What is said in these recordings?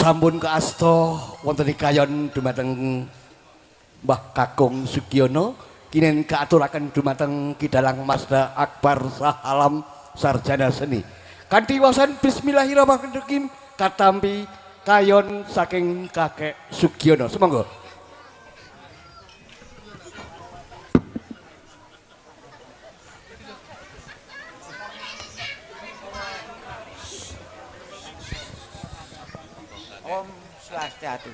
sampun kaasta wonten kayon dumateng Mbah Kakung Sugiono kinen kaaturaken dumateng Kidalang Masda Akbar Sahalam Sarjana Seni kanthi wasan bismillahirrahmanirrahim katampi kayon saking Kakek Sugiono semonggo. Om Swastiastu.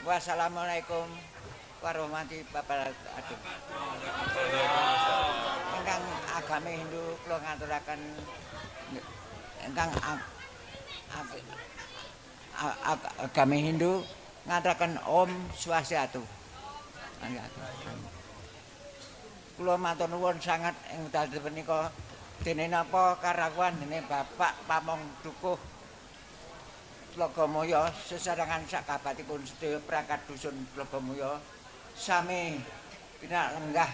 Wassalamualaikum warahmatullahi wabarakatuh. Ingkang agami Hindu kula ngaturaken ingkang agami Hindu ngaturaken Om Swastiastu. Kula matur nuwun sanget ing dalem menika dene napa karawan dene Bapak Pamong Dukuh Tlogomoyo sesarengan sakabatipun sedaya perangkat dusun Tlogomoyo sami pinalenggah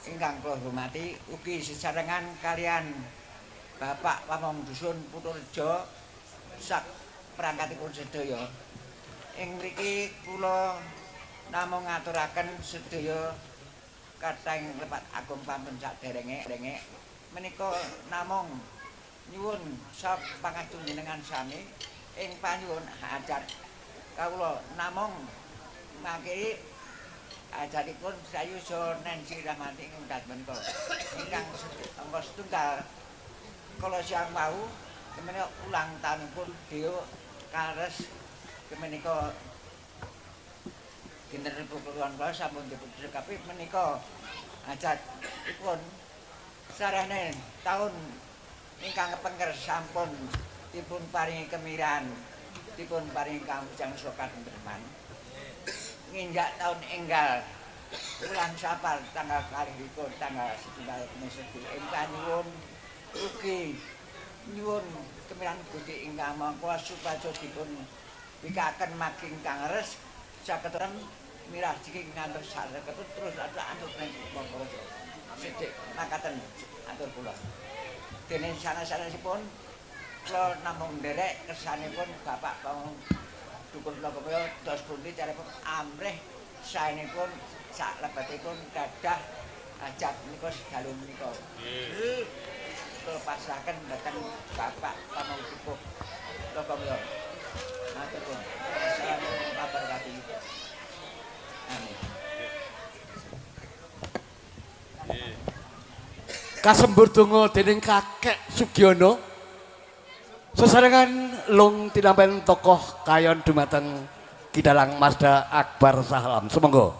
ingkang kula hormati ugi sesarengan kalian Bapak Pamong dusun Puturejo sak perangkatipun sedaya. Ing mriki kula namung ngaturaken sedaya kateng lepat agung pampun saderenge menika namung nyuwun sap pangajeng jenengan sami ing panyuwun hajat kawula namung mangke hajatipun sayusa Nancy Rahmati ing dalem menika ingkang angka setunggal kala siang wau menika ulang tahunipun Deo kares menika dinten Rebo Kliwon kula sampun dipun sekapi menika hajatipun sarane tahun ingkang kepengker sampun dipun paringi kemiran dipun paringi kawujang sokat derman nginjak tahun enggal bulan Sapar tanggal 21 tanggal 1 Mesegi ingkang nyuwun ugi nyuwun kemiran Gusti ingkang mangka supados dipun wikaken making kang res saketem mirah jiki ngantos saged terus antuk monggo sithik makaten atur kula. Dene sanes-sanesipun kula namung nderek kersanipun Bapak Pamong Dukuh Tlogomoyo dos pundi caripun amrih saenipun sak lebetipun dadah hajat menika sedalu menika. Nggih. Kula pasrahaken dhateng Bapak Pamong Dukuh Tlogomoyo. Matur nuwun. Assalamualaikum warahmatullahi wabarakatuh. Amin. Kasembur donga dening Kakek Sugiono sesarengan lung tinampen tokoh kayon dumateng Kidalang Masda Akbar Sahalam semonggo.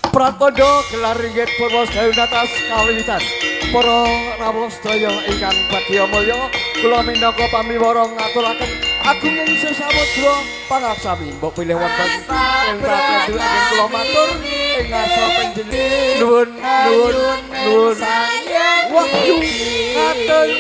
Pratandha gelar ringgit purwa sedaya atas kawiwitan para rawuh sedaya ingkang badhe mulya kula minangka pamiwara ngaturaken agunging sesamudra pangarsami mbok pilih wonten ing pratandha ingkang kula matur ing asa panjenengan nuwun wahyu katen